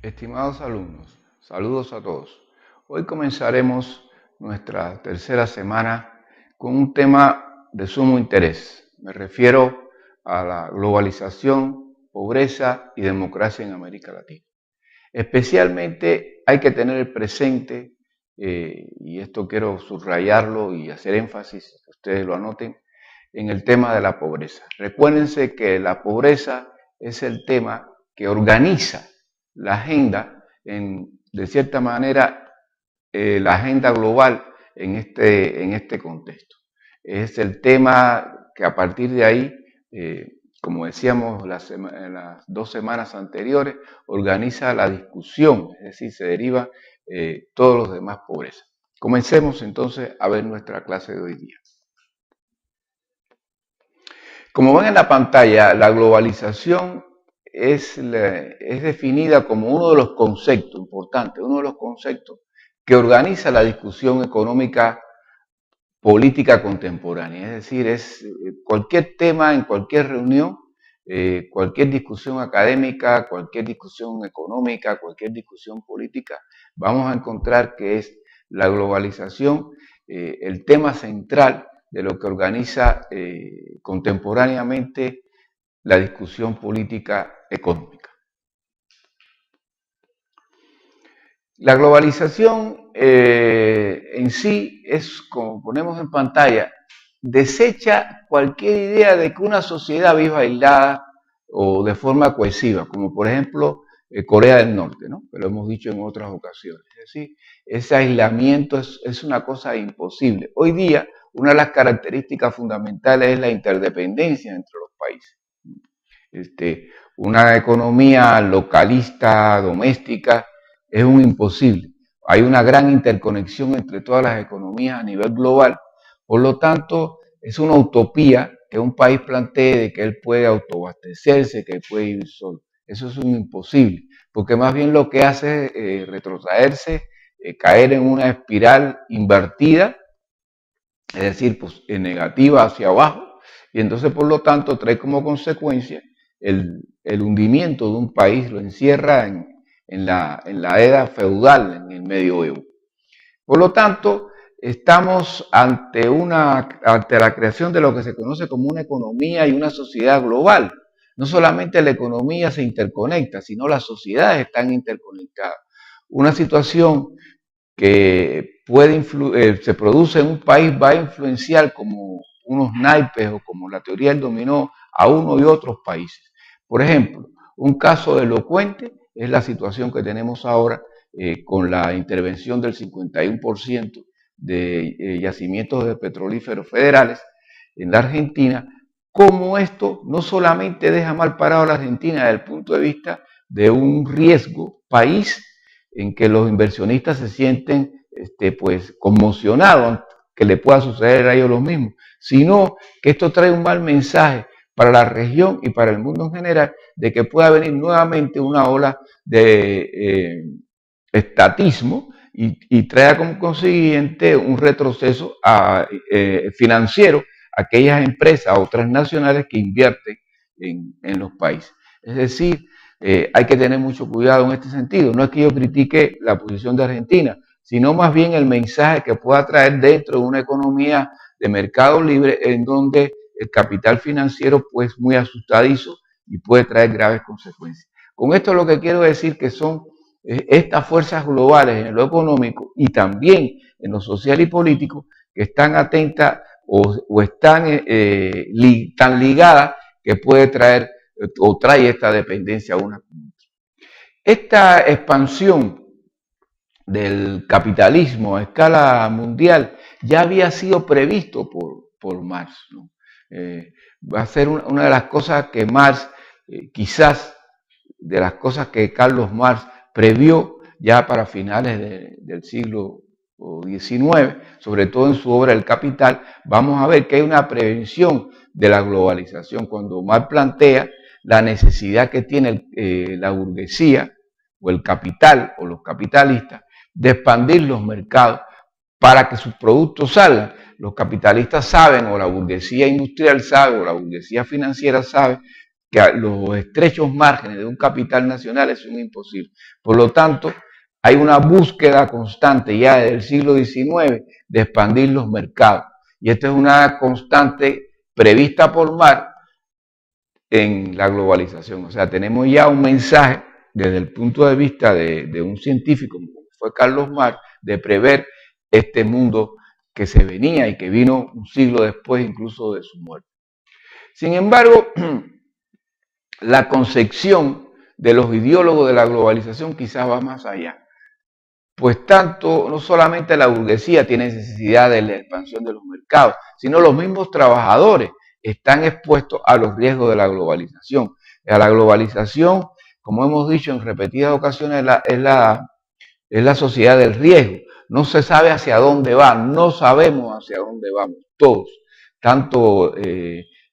Estimados alumnos, saludos a todos. Hoy comenzaremos nuestra tercera semana con un tema de sumo interés. Me refiero a la globalización, pobreza y democracia en América Latina. Especialmente hay que tener presente, y esto quiero subrayarlo y hacer énfasis, que ustedes lo anoten, en el tema de la pobreza. Recuérdense que la pobreza es el tema que organiza la agenda, de cierta manera, la agenda global en este contexto. Es el tema que a partir de ahí, como decíamos en las 2 semanas anteriores, organiza la discusión, es decir, se deriva todos los demás pobrezas. Comencemos entonces a ver nuestra clase de hoy día. Como ven en la pantalla, la globalización es definida como uno de los conceptos importantes, uno de los conceptos que organiza la discusión económica política contemporánea. Es decir, es cualquier tema en cualquier reunión, cualquier discusión académica, cualquier discusión económica, cualquier discusión política, vamos a encontrar que es la globalización el tema central de lo que organiza contemporáneamente la discusión política económica. La globalización en sí es, como ponemos en pantalla, desecha cualquier idea de que una sociedad viva aislada o de forma cohesiva, como por ejemplo Corea del Norte, ¿no? Que lo hemos dicho en otras ocasiones. Es decir, ese aislamiento es una cosa imposible. Hoy día, una de las características fundamentales es la interdependencia entre los países. Una economía localista, doméstica, es un imposible. Hay una gran interconexión entre todas las economías a nivel global. Por lo tanto, es una utopía que un país plantee de que él puede autoabastecerse, que él puede vivir solo. Eso es un imposible, porque más bien lo que hace es retrotraerse, caer en una espiral invertida, es decir, pues negativa hacia abajo, y entonces por lo tanto trae como consecuencia el hundimiento de un país, lo encierra en la era feudal, en el medioevo. Por lo tanto, estamos ante la creación de lo que se conoce como una economía y una sociedad global. No solamente la economía se interconecta, sino las sociedades están interconectadas. Una situación que se produce en un país va a influenciar como unos naipes o como la teoría del dominó a uno y otros países. Por ejemplo, un caso elocuente es la situación que tenemos ahora con la intervención del 51% de yacimientos de petrolíferos federales en la Argentina, como esto no solamente deja mal parado a la Argentina desde el punto de vista de un riesgo país en que los inversionistas se sienten pues conmocionados que le pueda suceder a ellos lo mismo, sino que esto trae un mal mensaje para la región y para el mundo en general, de que pueda venir nuevamente una ola de estatismo y trae como consiguiente un retroceso financiero a aquellas empresas o transnacionales que invierten en los países. Es decir, hay que tener mucho cuidado en este sentido. No es que yo critique la posición de Argentina, sino más bien el mensaje que pueda traer dentro de una economía de mercado libre en donde el capital financiero pues muy asustadizo y puede traer graves consecuencias. Con esto lo que quiero decir que son estas fuerzas globales en lo económico y también en lo social y político que están atentas o están tan ligadas que puede traer o trae esta dependencia a una con otra. Esta expansión del capitalismo a escala mundial ya había sido previsto por Marx, ¿no? Va a ser una de las cosas que Marx, quizás de las cosas que Carlos Marx previó ya para finales del siglo XIX, sobre todo en su obra El Capital, vamos a ver que hay una prevención de la globalización cuando Marx plantea la necesidad que tiene la burguesía o el capital o los capitalistas de expandir los mercados para que sus productos salgan. Los capitalistas saben, o la burguesía industrial sabe, o la burguesía financiera sabe, que los estrechos márgenes de un capital nacional son imposibles. Por lo tanto, hay una búsqueda constante ya desde el siglo XIX de expandir los mercados. Y esta es una constante prevista por Marx en la globalización. O sea, tenemos ya un mensaje desde el punto de vista de un científico, como fue Carlos Marx, de prever este mundo que se venía y que vino un siglo después incluso de su muerte. Sin embargo, la concepción de los ideólogos de la globalización quizás va más allá. Pues tanto, no solamente la burguesía tiene necesidad de la expansión de los mercados, sino los mismos trabajadores están expuestos a los riesgos de la globalización. A la globalización, como hemos dicho en repetidas ocasiones, es la sociedad del riesgo. No se sabe hacia dónde va, no sabemos hacia dónde vamos todos, tanto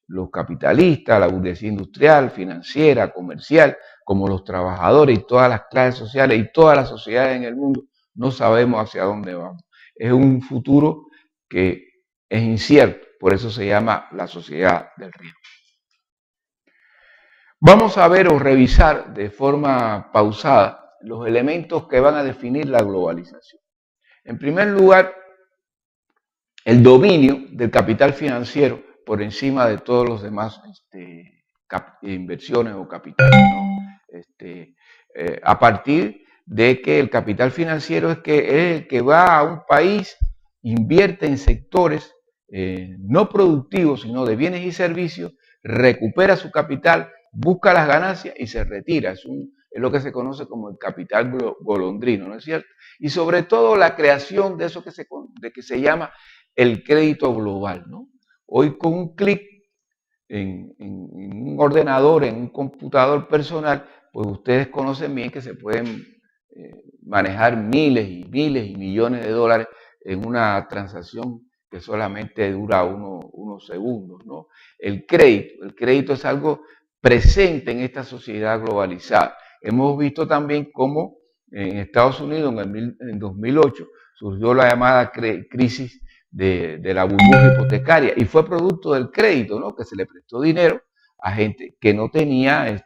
los capitalistas, la burguesía industrial, financiera, comercial, como los trabajadores y todas las clases sociales y todas las sociedades en el mundo, no sabemos hacia dónde vamos. Es un futuro que es incierto, por eso se llama la sociedad del riesgo. Vamos a ver o revisar de forma pausada los elementos que van a definir la globalización. En primer lugar, el dominio del capital financiero por encima de todos los demás inversiones o capitales, ¿no? A partir de que el capital financiero es el que va a un país, invierte en sectores no productivos, sino de bienes y servicios, recupera su capital, busca las ganancias y se retira. Es lo que se conoce como el capital golondrino, ¿no es cierto? Y sobre todo la creación de eso que se llama el crédito global, ¿no? Hoy con un clic en un ordenador, en un computador personal, pues ustedes conocen bien que se pueden manejar miles y millones de dólares en una transacción que solamente dura unos segundos, ¿no? El crédito es algo presente en esta sociedad globalizada. Hemos visto también cómo en Estados Unidos en 2008 surgió la llamada crisis de la burbuja hipotecaria y fue producto del crédito, ¿no? Que se le prestó dinero a gente que no tenía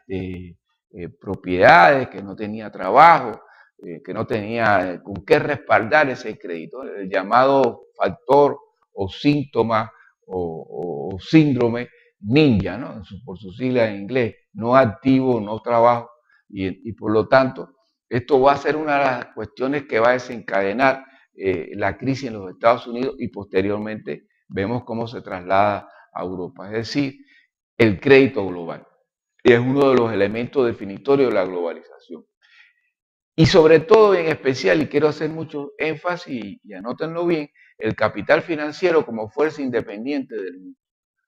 propiedades, que no tenía trabajo, que no tenía con qué respaldar ese crédito, el llamado factor o síntoma o síndrome ninja, ¿no? Por sus siglas en inglés, no activo, no trabajo, y por lo tanto esto va a ser una de las cuestiones que va a desencadenar la crisis en los Estados Unidos y posteriormente vemos cómo se traslada a Europa. Es decir, el crédito global es uno de los elementos definitorios de la globalización. Y sobre todo, en especial, y quiero hacer mucho énfasis y anótenlo bien, el capital financiero como fuerza independiente del mundo.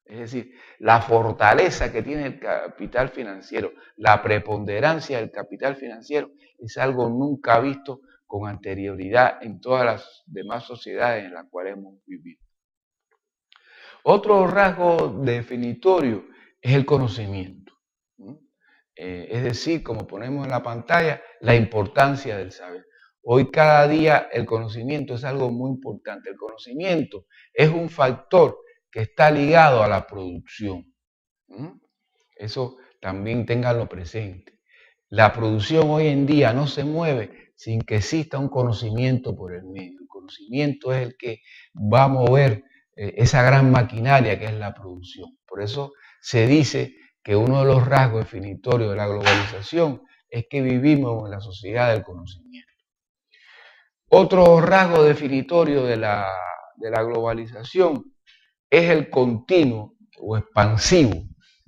Es decir, la fortaleza que tiene el capital financiero, la preponderancia del capital financiero es algo nunca visto con anterioridad en todas las demás sociedades en las cuales hemos vivido. Otro rasgo definitorio es el conocimiento. Es decir, como ponemos en la pantalla, la importancia del saber. Hoy cada día el conocimiento es algo muy importante. El conocimiento es un factor que está ligado a la producción. Eso también ténganlo presente. La producción hoy en día no se mueve sin que exista un conocimiento por el medio. El conocimiento es el que va a mover esa gran maquinaria que es la producción. Por eso se dice que uno de los rasgos definitorios de la globalización es que vivimos en la sociedad del conocimiento. Otro rasgo definitorio de la globalización es el continuo o expansivo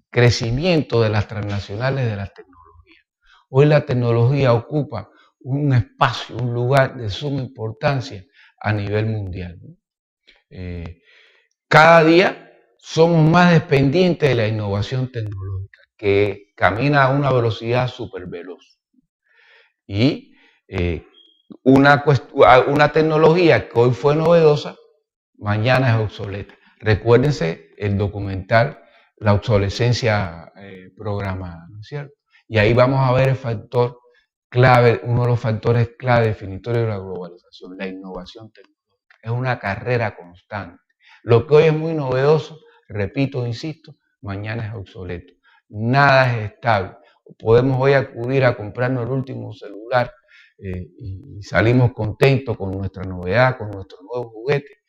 crecimiento de las transnacionales de las tecnologías. Hoy la tecnología ocupa un espacio, un lugar de suma importancia a nivel mundial. Cada día somos más dependientes de la innovación tecnológica, que camina a una velocidad súper veloz. Y una tecnología que hoy fue novedosa, mañana es obsoleta. Recuérdense el documental La obsolescencia programada, ¿no es cierto? Y ahí vamos a ver el factor clave, uno de los factores clave definitorios de la globalización, la innovación tecnológica. Es una carrera constante. Lo que hoy es muy novedoso, repito, insisto, mañana es obsoleto. nada es estable. Podemos hoy acudir a comprarnos el último celular y salimos contentos con nuestra novedad, con nuestro nuevo juguete,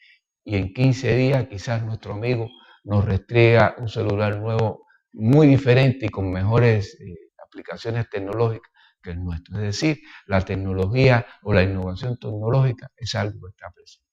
y en 15 días quizás nuestro amigo nos restriega un celular nuevo muy diferente y con mejores aplicaciones tecnológicas que el nuestro. Es decir, la tecnología o la innovación tecnológica es algo que está presente.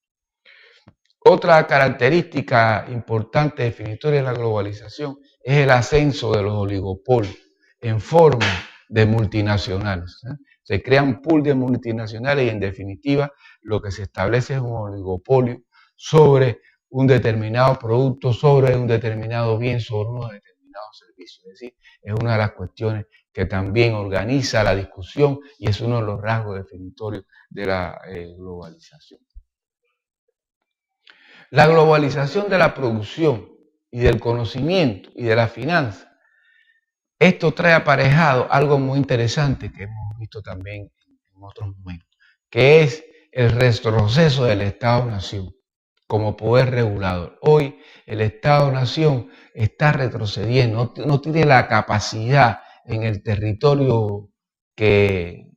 Otra característica importante definitoria de la globalización es el ascenso de los oligopolios en forma de multinacionales. Se crea un pool de multinacionales y en definitiva lo que se establece es un oligopolio sobre un determinado producto, sobre un determinado bien, sobre unos determinados servicios. Es decir, es una de las cuestiones que también organiza la discusión y es uno de los rasgos definitorios de la globalización. La globalización de la producción y del conocimiento y de la finanza, esto trae aparejado algo muy interesante que hemos visto también en otros momentos, que es el retroceso del Estado-Nación como poder regulador. Hoy el Estado-Nación está retrocediendo, no tiene la capacidad en el territorio que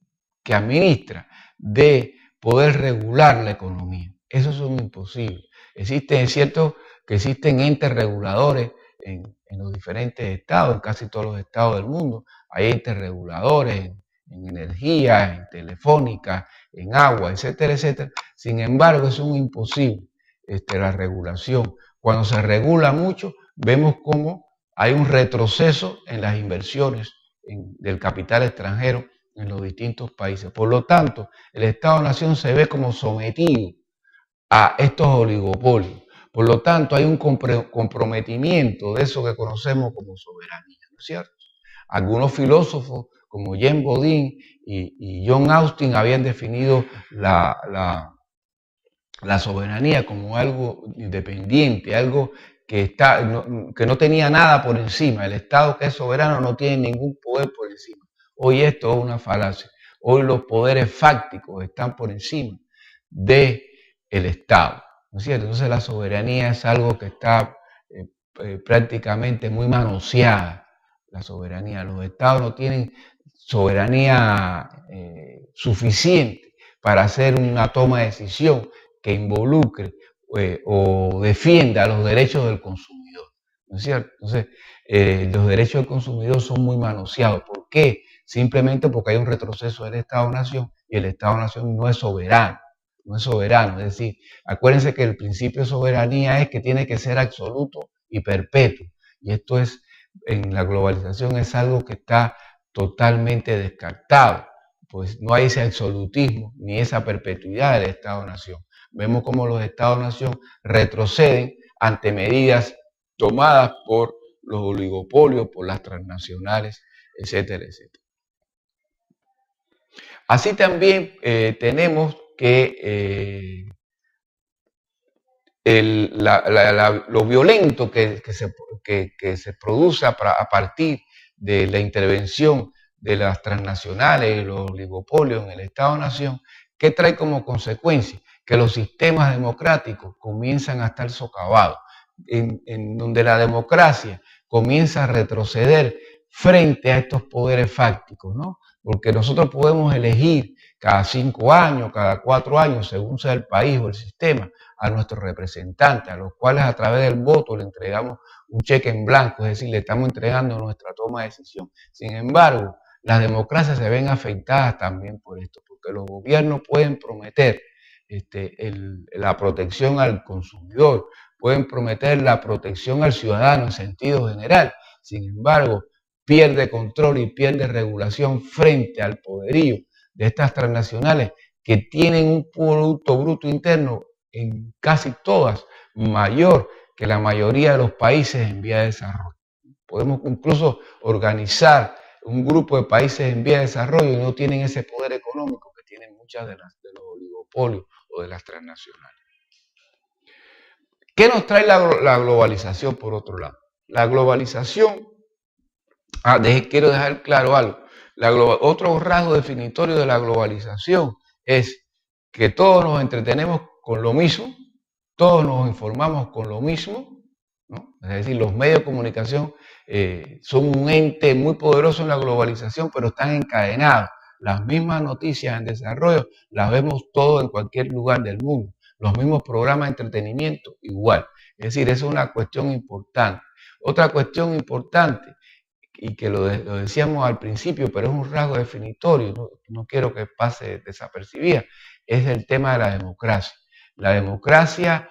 administra de poder regular la economía. Eso es un imposible. Es cierto que existen entes reguladores en los diferentes estados, en casi todos los estados del mundo. Hay entes reguladores en energía, en telefónica, en agua, etcétera, etcétera. Sin embargo, es un imposible la regulación. Cuando se regula mucho, vemos cómo hay un retroceso en las inversiones del capital extranjero en los distintos países. Por lo tanto, el Estado-Nación se ve como sometido a estos oligopolios. Por lo tanto, hay un comprometimiento de eso que conocemos como soberanía, ¿no es cierto? Algunos filósofos como Jean Bodin y John Austin habían definido la soberanía como algo independiente, algo que no tenía nada por encima. El Estado que es soberano no tiene ningún poder por encima. Hoy esto es una falacia. Hoy los poderes fácticos están por encima del Estado, ¿no es cierto? Entonces la soberanía es algo que está prácticamente muy manoseada. La soberanía, los Estados no tienen soberanía suficiente para hacer una toma de decisión que involucre o defienda los derechos del consumidor, ¿no es cierto? Entonces, los derechos del consumidor son muy manoseados. ¿Por qué? Simplemente porque hay un retroceso del Estado-Nación y el Estado-Nación no es soberano, no es soberano. Es decir, acuérdense que el principio de soberanía es que tiene que ser absoluto y perpetuo. Y esto es, en la globalización es algo que está totalmente descartado, pues no hay ese absolutismo ni esa perpetuidad del Estado-Nación. Vemos cómo los Estados-Nación retroceden ante medidas tomadas por los oligopolios, por las transnacionales, etcétera, etcétera. Así también tenemos que lo violento que se produce a partir de la intervención de las transnacionales y los oligopolios en el Estado-Nación, ¿qué trae como consecuencia? Que los sistemas democráticos comienzan a estar socavados, en donde la democracia comienza a retroceder frente a estos poderes fácticos, ¿no? Porque nosotros podemos elegir cada 5 años, cada 4 años, según sea el país o el sistema, a nuestros representantes, a los cuales a través del voto le entregamos un cheque en blanco, es decir, le estamos entregando nuestra toma de decisión. Sin embargo, las democracias se ven afectadas también por esto, porque los gobiernos pueden prometer la protección al consumidor, pueden prometer la protección al ciudadano en sentido general. Sin embargo, pierde control y pierde regulación frente al poderío de estas transnacionales que tienen un Producto Bruto Interno en casi todas mayor que la mayoría de los países en vía de desarrollo. Podemos incluso organizar un grupo de países en vía de desarrollo y no tienen ese poder económico que tienen muchas de los oligopolios o de las transnacionales. ¿Qué nos trae la globalización por otro lado? La globalización, quiero dejar claro algo, otro rasgo definitorio de la globalización es que todos nos entretenemos con lo mismo, todos nos informamos con lo mismo, ¿no? Es decir, los medios de comunicación son un ente muy poderoso en la globalización, pero están encadenados. Las mismas noticias en desarrollo las vemos todo en cualquier lugar del mundo. Los mismos programas de entretenimiento, igual. Es decir, eso es una cuestión importante. Otra cuestión importante, y que lo decíamos al principio, pero es un rasgo definitorio, no quiero que pase desapercibida, es el tema de la democracia. La democracia,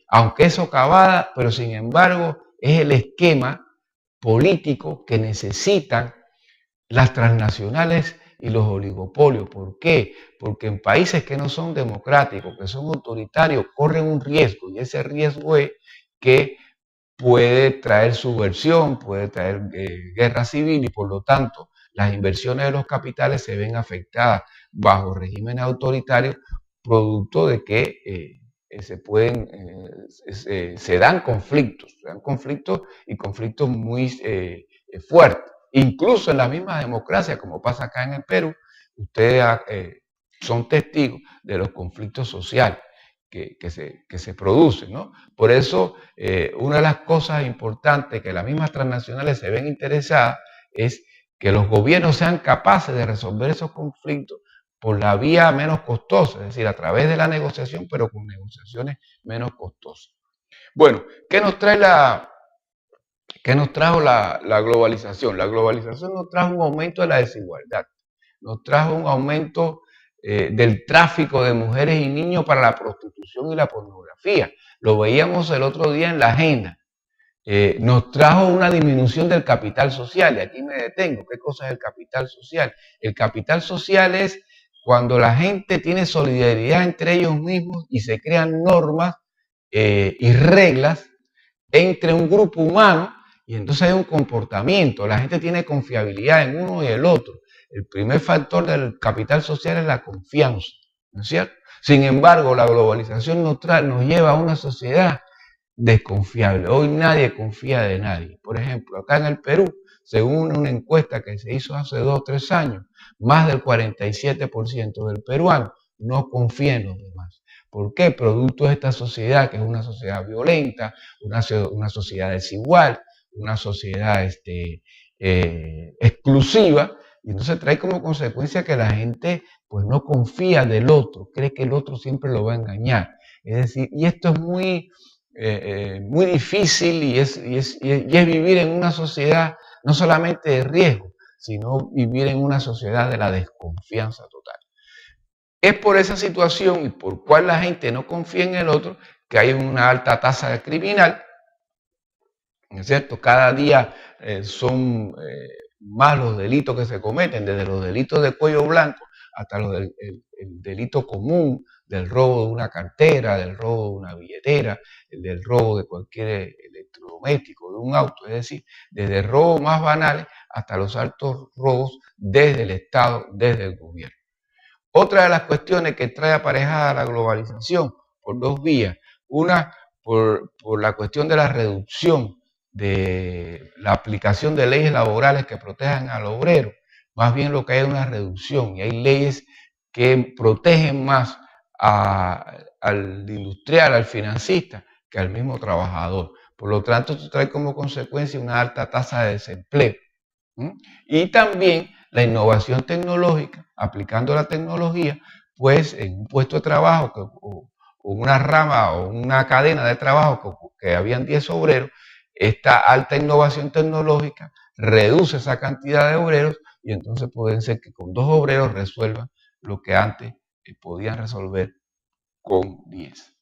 aunque es socavada, pero sin embargo es el esquema político que necesitan las transnacionales y los oligopolios. ¿Por qué? Porque en países que no son democráticos, que son autoritarios, corren un riesgo, y ese riesgo es que puede traer subversión, puede traer guerra civil, y por lo tanto las inversiones de los capitales se ven afectadas bajo regímenes autoritarios, producto de que se dan conflictos y conflictos muy fuertes. Incluso en la misma democracia, como pasa acá en el Perú, ustedes son testigos de los conflictos sociales que se producen, ¿no? Por eso, una de las cosas importantes que las mismas transnacionales se ven interesadas es que los gobiernos sean capaces de resolver esos conflictos por la vía menos costosa, es decir, a través de la negociación, pero con negociaciones menos costosas. Bueno, ¿qué nos trae qué nos trajo la globalización? La globalización nos trajo un aumento de la desigualdad, nos trajo un aumento del tráfico de mujeres y niños para la prostitución y la pornografía. Lo veíamos el otro día en la agenda. Nos trajo una disminución del capital social, y aquí me detengo. ¿Qué cosa es el capital social? El capital social es cuando la gente tiene solidaridad entre ellos mismos y se crean normas y reglas entre un grupo humano, y entonces hay un comportamiento, la gente tiene confiabilidad en uno y el otro. El primer factor del capital social es la confianza, ¿no es cierto? Sin embargo, la globalización nos lleva a una sociedad desconfiable. Hoy nadie confía de nadie. Por ejemplo, acá en el Perú, según una encuesta que se hizo hace 2 o 3 años, más del 47% del peruano no confía en los demás. ¿Por qué? Producto de esta sociedad, que es una sociedad violenta, una sociedad desigual, una sociedad exclusiva, y entonces trae como consecuencia que la gente pues no confía del otro, cree que el otro siempre lo va a engañar. Es decir, y esto es muy difícil, y es vivir en una sociedad no solamente de riesgo, sino vivir en una sociedad de la desconfianza total. Es por esa situación y por cual la gente no confía en el otro que hay una alta tasa de criminal, ¿no es cierto? Cada día son más los delitos que se cometen, desde los delitos de cuello blanco hasta el delito común del robo de una cartera, del robo de una billetera, del robo de cualquier electrodoméstico, de un auto. Es decir, desde robos más banales hasta los altos robos desde el Estado, desde el gobierno. Otra de las cuestiones que trae aparejada la globalización por 2 vías. Una, por la cuestión de la reducción de la aplicación de leyes laborales que protejan al obrero. Más bien lo que hay es una reducción, y hay leyes que protegen más al industrial, al financista, que al mismo trabajador. Por lo tanto, esto trae como consecuencia una alta tasa de desempleo. Y también la innovación tecnológica, aplicando la tecnología, pues en un puesto de trabajo o una rama o una cadena de trabajo que habían 10 obreros, esta alta innovación tecnológica reduce esa cantidad de obreros, y entonces pueden ser que con 2 obreros resuelvan lo que antes podían resolver con 10.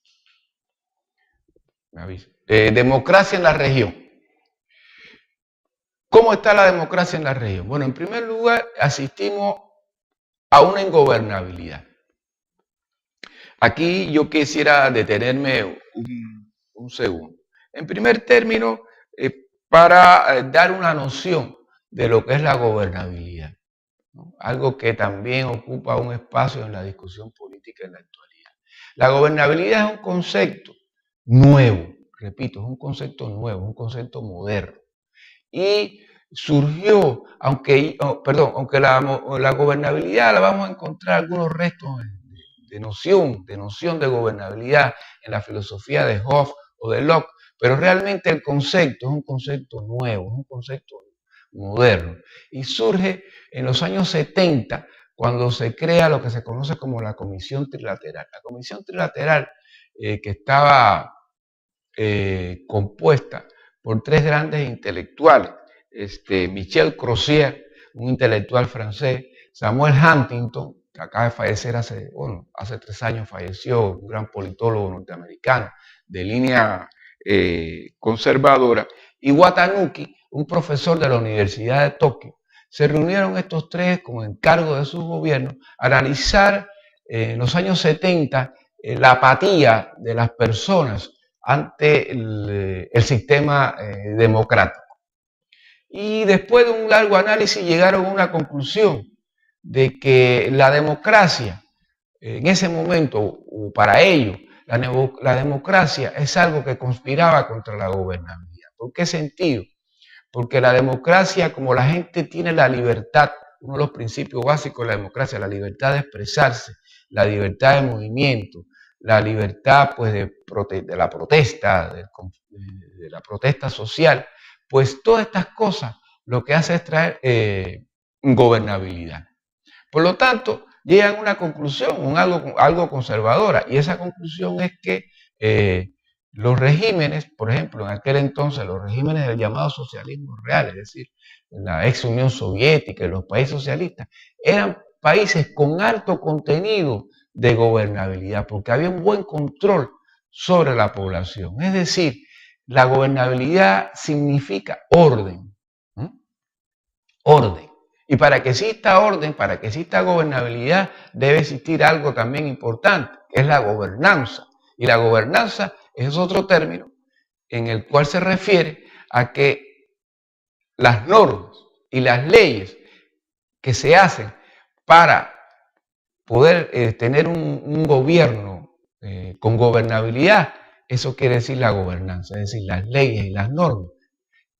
Me aviso. Democracia en la región. ¿Cómo está la democracia en la región? Bueno, en primer lugar, asistimos a una ingobernabilidad. Aquí yo quisiera detenerme un segundo. En primer término, para dar una noción de lo que es la gobernabilidad, ¿no? Algo que también ocupa un espacio en la discusión política en la actualidad. La gobernabilidad es un concepto nuevo, repito, es un concepto nuevo, un concepto moderno. Y surgió, aunque la gobernabilidad la vamos a encontrar algunos restos de noción de gobernabilidad en la filosofía de Hobbes o de Locke, pero realmente el concepto es un concepto nuevo, es un concepto moderno, y surge en los años 70 cuando se crea lo que se conoce como la Comisión Trilateral. La Comisión Trilateral, que estaba compuesta por tres grandes intelectuales, Michel Crozier, un intelectual francés, Samuel Huntington, que acaba de fallecer hace 3 años falleció, un gran politólogo norteamericano de línea conservadora, y Watanuki, un profesor de la Universidad de Tokio. Se reunieron estos tres con encargo de sus gobiernos a analizar en los años 70 la apatía de las personas ante el sistema democrático. Y después de un largo análisis llegaron a una conclusión de que la democracia, en ese momento, o para ellos, la democracia es algo que conspiraba contra la gobernabilidad. ¿Por qué sentido? Porque la democracia, como la gente tiene la libertad, uno de los principios básicos de la democracia, la libertad de expresarse, la libertad de movimiento, la libertad pues, de la protesta, de la protesta social, pues todas estas cosas lo que hace es traer gobernabilidad. Por lo tanto, llegan a una conclusión, algo conservadora, y esa conclusión es que los regímenes, por ejemplo, en aquel entonces, los regímenes del llamado socialismo real, es decir, la ex Unión Soviética y los países socialistas, eran países con alto contenido de gobernabilidad, porque había un buen control sobre la población. Es decir, la gobernabilidad significa orden. Orden. Y para que exista orden, para que exista gobernabilidad, debe existir algo también importante, que es la gobernanza. Y la gobernanza es otro término en el cual se refiere a que las normas y las leyes que se hacen para poder tener un gobierno con gobernabilidad, eso quiere decir la gobernanza, es decir, las leyes y las normas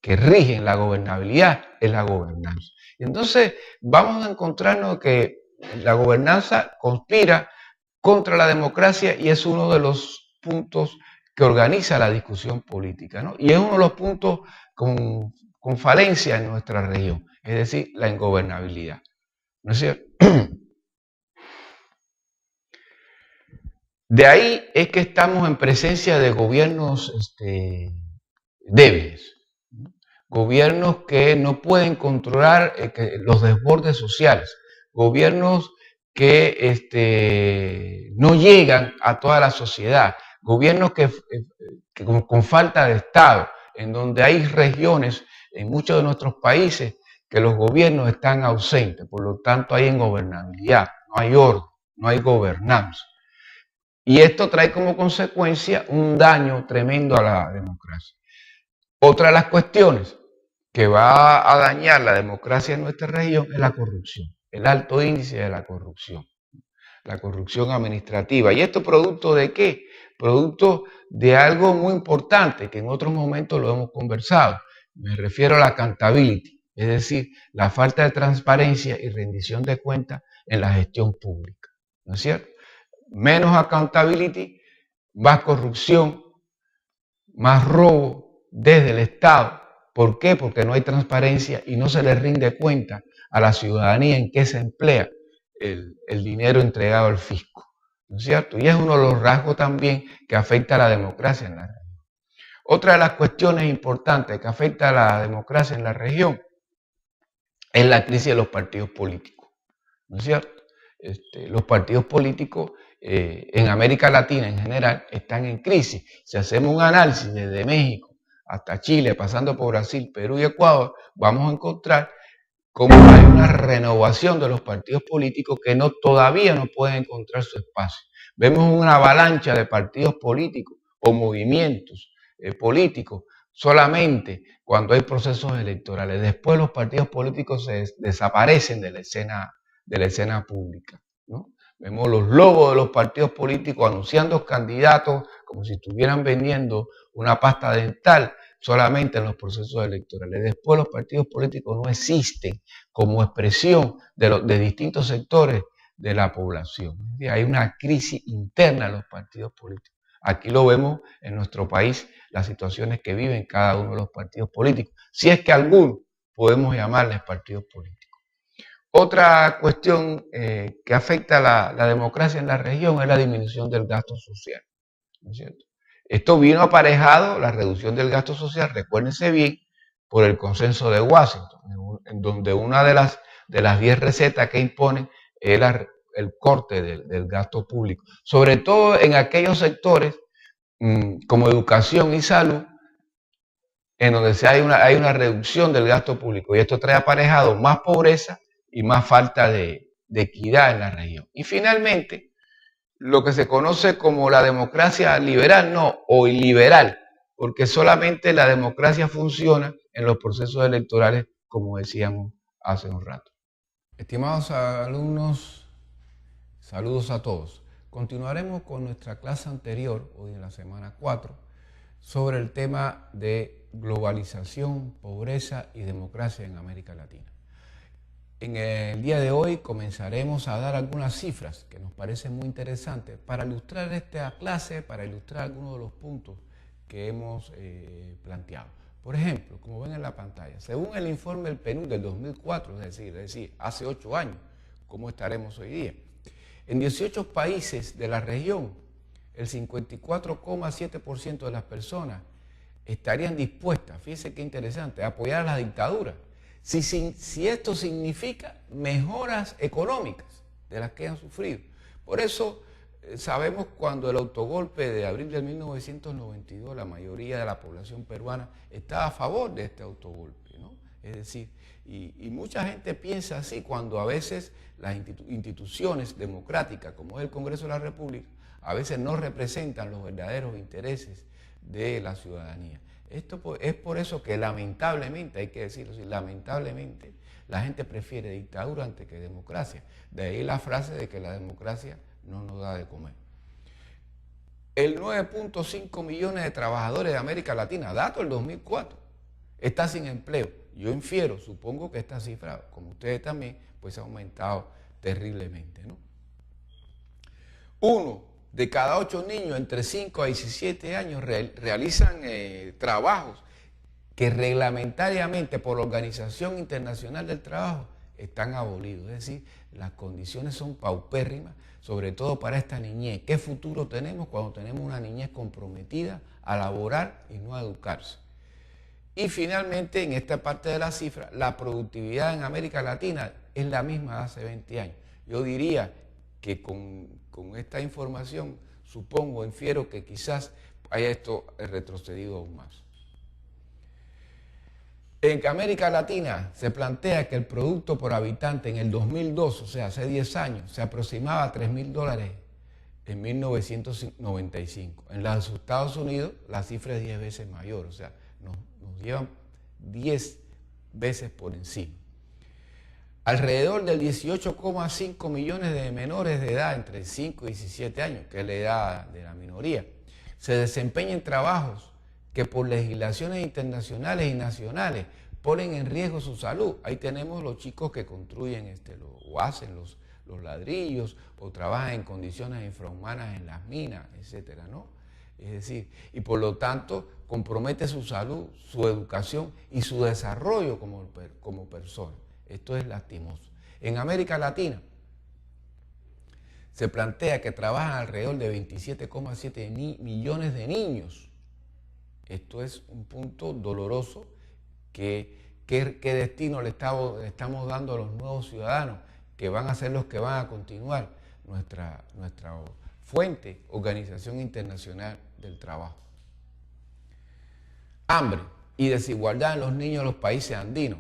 que rigen la gobernabilidad es la gobernanza. Y entonces vamos a encontrarnos que la gobernanza conspira contra la democracia y es uno de los puntos que organiza la discusión política, ¿no? Y es uno de los puntos con falencia en nuestra región, es decir, la ingobernabilidad. ¿No es cierto? De ahí es que estamos en presencia de gobiernos débiles, gobiernos que no pueden controlar los desbordes sociales, gobiernos que no llegan a toda la sociedad, gobiernos que con falta de Estado, en donde hay regiones en muchos de nuestros países que los gobiernos están ausentes, por lo tanto hay ingobernabilidad, no hay orden, no hay gobernanza. Y esto trae como consecuencia un daño tremendo a la democracia. Otra de las cuestiones que va a dañar la democracia en nuestra región es la corrupción, el alto índice de la corrupción administrativa. ¿Y esto producto de qué? Producto de algo muy importante que en otros momentos lo hemos conversado. Me refiero a la accountability, es decir, la falta de transparencia y rendición de cuentas en la gestión pública. ¿No es cierto? Menos accountability, más corrupción, más robo desde el Estado. ¿Por qué? Porque no hay transparencia y no se le rinde cuenta a la ciudadanía en qué se emplea el dinero entregado al fisco. ¿No es cierto? Y es uno de los rasgos también que afecta a la democracia en la región. Otra de las cuestiones importantes que afecta a la democracia en la región es la crisis de los partidos políticos. ¿No es cierto? Los partidos políticos en América Latina en general están en crisis. Si hacemos un análisis desde México hasta Chile, pasando por Brasil, Perú y Ecuador, vamos a encontrar cómo hay una renovación de los partidos políticos que todavía no pueden encontrar su espacio. Vemos una avalancha de partidos políticos o movimientos políticos solamente cuando hay procesos electorales. Después los partidos políticos se desaparecen de la escena pública, ¿no? Vemos los logos de los partidos políticos anunciando candidatos como si estuvieran vendiendo una pasta dental solamente en los procesos electorales. Después los partidos políticos no existen como expresión de distintos sectores de la población. Hay una crisis interna en los partidos políticos. Aquí lo vemos en nuestro país, las situaciones que viven cada uno de los partidos políticos, si es que algunos podemos llamarles partidos políticos. Otra cuestión que afecta a la democracia en la región es la disminución del gasto social, ¿no es cierto? Esto vino aparejado, la reducción del gasto social, recuérdense bien, por el consenso de Washington, en donde una de las 10 recetas que imponen era el corte del gasto público, sobre todo en aquellos sectores como educación y salud, en donde hay una reducción del gasto público, y esto trae aparejado más pobreza y más falta de equidad en la región. Y finalmente, lo que se conoce como la democracia liberal, o iliberal, porque solamente la democracia funciona en los procesos electorales, como decíamos hace un rato. Estimados alumnos, saludos a todos. Continuaremos con nuestra clase anterior, hoy en la semana 4, sobre el tema de globalización, pobreza y democracia en América Latina. En el día de hoy comenzaremos a dar algunas cifras que nos parecen muy interesantes para ilustrar esta clase, para ilustrar algunos de los puntos que hemos planteado. Por ejemplo, como ven en la pantalla, según el informe del PNUD del 2004, es decir, hace 8 años, ¿cómo estaremos hoy día? En 18 países de la región, el 54,7% de las personas estarían dispuestas, fíjense qué interesante, a apoyar a la dictadura. Si esto significa mejoras económicas de las que han sufrido. Por eso sabemos cuando el autogolpe de abril de 1992, la mayoría de la población peruana estaba a favor de este autogolpe, ¿no? Es decir, y mucha gente piensa así cuando a veces las instituciones democráticas, como es el Congreso de la República, a veces no representan los verdaderos intereses de la ciudadanía. Esto es por eso que lamentablemente, hay que decirlo así, lamentablemente la gente prefiere dictadura antes que democracia. De ahí la frase de que la democracia no nos da de comer. El 9.5 millones de trabajadores de América Latina, dato del 2004, está sin empleo. Yo infiero, supongo que esta cifra, como ustedes también, pues ha aumentado terriblemente, ¿no? 1 de cada 8 niños entre 5 a 17 años realizan trabajos que reglamentariamente por la Organización Internacional del Trabajo están abolidos. Es decir, las condiciones son paupérrimas, sobre todo para esta niñez. ¿Qué futuro tenemos cuando tenemos una niñez comprometida a laborar y no a educarse? Y finalmente, en esta parte de la cifra, la productividad en América Latina es la misma de hace 20 años. Yo diría que con esta información, supongo, infiero que quizás haya esto retrocedido aún más. En América Latina se plantea que el producto por habitante en el 2002, o sea, hace 10 años, se aproximaba a $3.000 en 1995. En los Estados Unidos la cifra es 10 veces mayor, o sea, nos llevan 10 veces por encima. Alrededor del 18,5 millones de menores de edad entre 5 y 17 años, que es la edad de la minoría, se desempeñan en trabajos que por legislaciones internacionales y nacionales ponen en riesgo su salud. Ahí tenemos los chicos que construyen o hacen los ladrillos o trabajan en condiciones infrahumanas en las minas, etcétera, ¿no? Es decir, y por lo tanto compromete su salud, su educación y su desarrollo como persona. Esto es lastimoso. En América Latina se plantea que trabajan alrededor de 27,7 millones de niños. Esto es un punto doloroso. ¿Qué destino le estamos dando a los nuevos ciudadanos que van a ser los que van a continuar nuestra fuente, Organización Internacional del Trabajo? Hambre y desigualdad en los niños de los países andinos.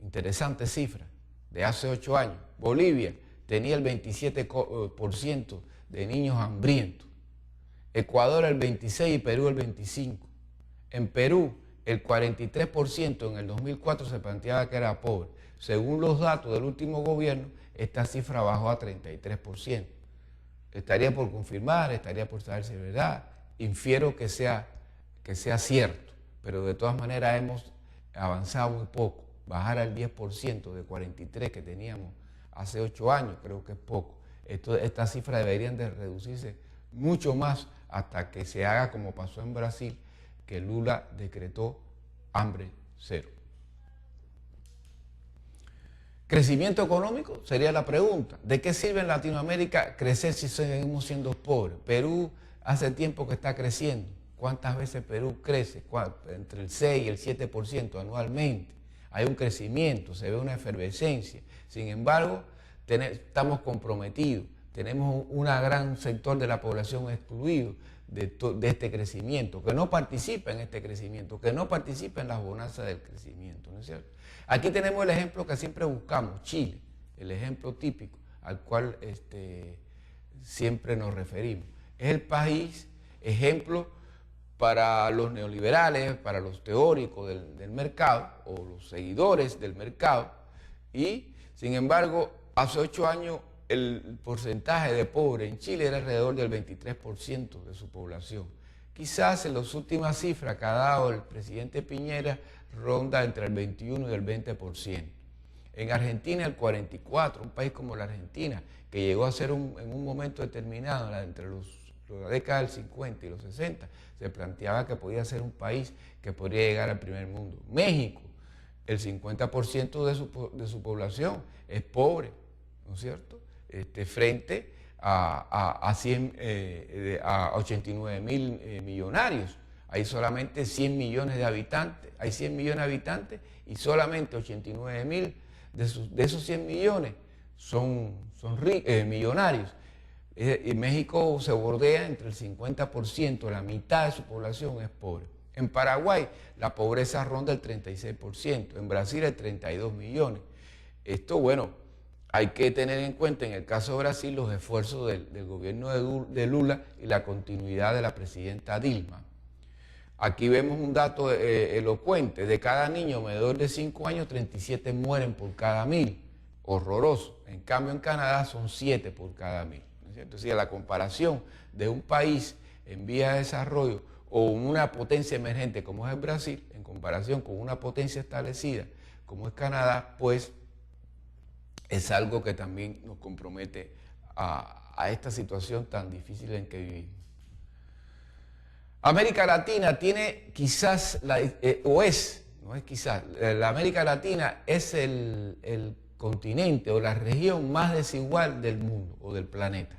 Interesante cifra, de hace 8 años. Bolivia tenía el 27% de niños hambrientos. Ecuador el 26% y Perú el 25%. En Perú el 43% en el 2004 se planteaba que era pobre. Según los datos del último gobierno, esta cifra bajó a 33%. Estaría por confirmar, estaría por saber si es verdad. Infiero que sea cierto, pero de todas maneras hemos avanzado muy poco. Bajar al 10% de 43% que teníamos hace 8 años, creo que es poco. Estas cifras deberían de reducirse mucho más hasta que se haga como pasó en Brasil, que Lula decretó hambre cero. ¿Crecimiento económico? Sería la pregunta. ¿De qué sirve en Latinoamérica crecer si seguimos siendo pobres? Perú hace tiempo que está creciendo. ¿Cuántas veces Perú crece? Entre el 6 y el 7% anualmente. Hay un crecimiento, se ve una efervescencia. Sin embargo, estamos comprometidos. Tenemos un gran sector de la población excluido de este crecimiento, que no participa en este crecimiento, que no participa en las bonanzas del crecimiento, ¿no es cierto? Aquí tenemos el ejemplo que siempre buscamos, Chile, el ejemplo típico al cual siempre nos referimos. Es el país ejemplo para los neoliberales, para los teóricos del mercado o los seguidores del mercado, y sin embargo, hace 8 años el porcentaje de pobres en Chile era alrededor del 23% de su población. Quizás en las últimas cifras que ha dado el presidente Piñera ronda entre el 21 y el 20%. En Argentina el 44%, un país como la Argentina, que llegó a ser en un momento determinado, entre la década del 50 y los 60, se planteaba que podía ser un país que podría llegar al primer mundo. México, el 50% de su población es pobre, ¿no es cierto? Frente a 89.000 millonarios. Hay solamente 100 millones de habitantes, hay 100 millones de habitantes y solamente 89.000 de esos 100 millones son millonarios. Y México se bordea entre el 50%, la mitad de su población es pobre. En Paraguay la pobreza ronda el 36%, en Brasil el 32 millones. Esto, bueno, hay que tener en cuenta en el caso de Brasil los esfuerzos del gobierno de Lula y la continuidad de la presidenta Dilma. Aquí vemos un dato elocuente: de cada niño menor de 5 años, 37 mueren por cada 1000. Horroroso. En cambio, en Canadá son 7 por cada 1000. ¿No es cierto? Es decir, la comparación de un país en vía de desarrollo o una potencia emergente como es el Brasil, en comparación con una potencia establecida como es Canadá, pues es algo que también nos compromete a esta situación tan difícil en que vivimos. América Latina tiene quizás, la América Latina es el continente o la región más desigual del mundo o del planeta.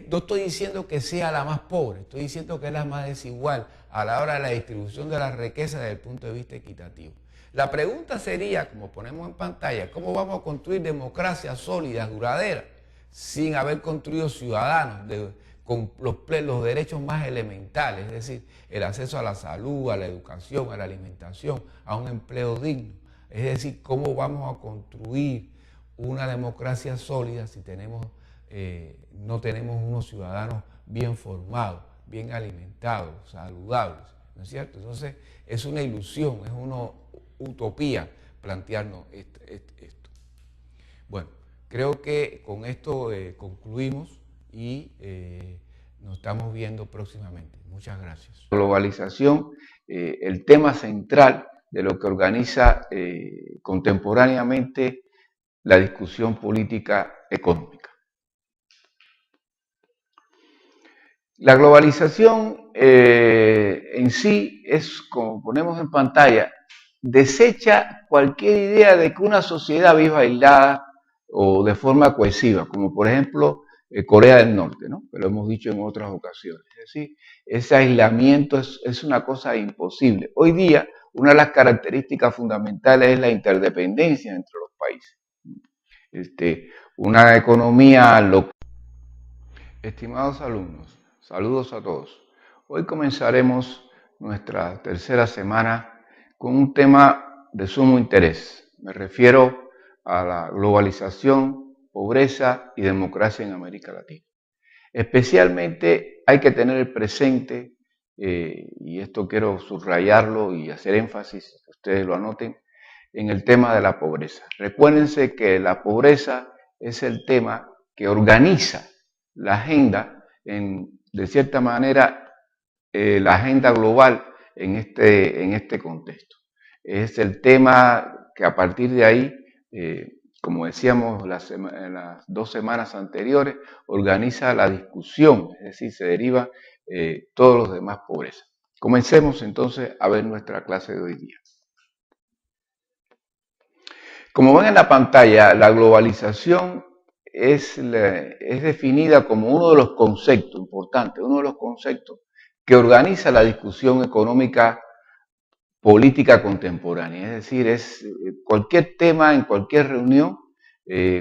No estoy diciendo que sea la más pobre, estoy diciendo que es la más desigual a la hora de la distribución de la riqueza desde el punto de vista equitativo. La pregunta sería, como ponemos en pantalla, ¿cómo vamos a construir democracias sólidas, duraderas, sin haber construido ciudadanos con los derechos más elementales? Es decir, el acceso a la salud, a la educación, a la alimentación, a un empleo digno. Es decir, ¿cómo vamos a construir una democracia sólida si no tenemos unos ciudadanos bien formados, bien alimentados, saludables? ¿No es cierto? Entonces, es una ilusión, es una utopía plantearnos esto. Bueno, creo que con esto concluimos y nos estamos viendo próximamente. Muchas gracias. Globalización, el tema central de lo que organiza contemporáneamente la discusión política económica. La globalización en sí es, como ponemos en pantalla, desecha cualquier idea de que una sociedad viva aislada o de forma cohesiva, como por ejemplo Corea del Norte, ¿no? Que lo hemos dicho en otras ocasiones. Es decir, ese aislamiento es una cosa imposible. Hoy día, una de las características fundamentales es la interdependencia entre los países. Una economía local. Estimados alumnos, saludos a todos. Hoy comenzaremos nuestra tercera semana con un tema de sumo interés. Me refiero a la globalización, pobreza y democracia en América Latina. Especialmente hay que tener presente, y esto quiero subrayarlo y hacer énfasis, que ustedes lo anoten, en el tema de la pobreza. Recuérdense que la pobreza es el tema que organiza la agenda, de cierta manera, la agenda global en este contexto. Es el tema que a partir de ahí, como decíamos en las 2 semanas anteriores, organiza la discusión, es decir, se deriva todos los demás pobreza. Comencemos entonces a ver nuestra clase de hoy día. Como ven en la pantalla, la globalización es definida como uno de los conceptos importantes, uno de los conceptos que organiza la discusión económica política contemporánea. Es decir, es cualquier tema en cualquier reunión,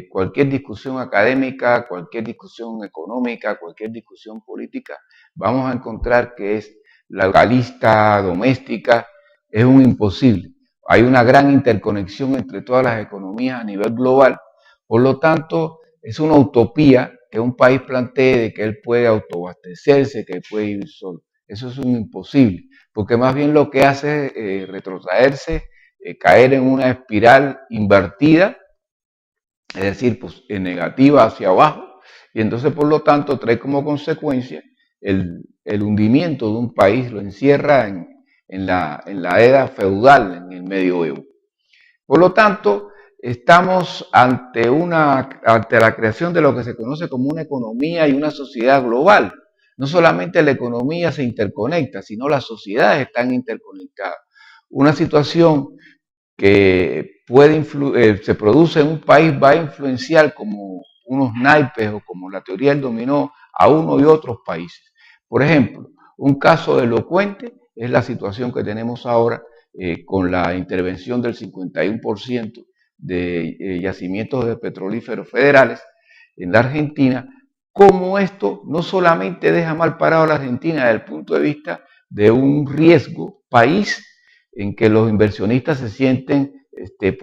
cualquier discusión académica, cualquier discusión económica, cualquier discusión política, vamos a encontrar que es la localista, doméstica, es un imposible. Hay una gran interconexión entre todas las economías a nivel global, por lo tanto, es una utopía que un país plantee de que él puede autoabastecerse, que él puede vivir solo. Eso es un imposible, porque más bien lo que hace es retrotraerse, caer en una espiral invertida, es decir, pues negativa hacia abajo, y entonces por lo tanto trae como consecuencia el hundimiento de un país, lo encierra en la era feudal, en el medioevo. Por lo tanto, estamos ante la creación de lo que se conoce como una economía y una sociedad global. No solamente la economía se interconecta, sino las sociedades están interconectadas. Una situación que se produce en un país va a influenciar como unos naipes o como la teoría del dominó a uno y otros países. Por ejemplo, un caso elocuente es la situación que tenemos ahora con la intervención del 51% de yacimientos de petrolíferos federales en la Argentina, como esto no solamente deja mal parado a la Argentina desde el punto de vista de un riesgo país en que los inversionistas se sienten pues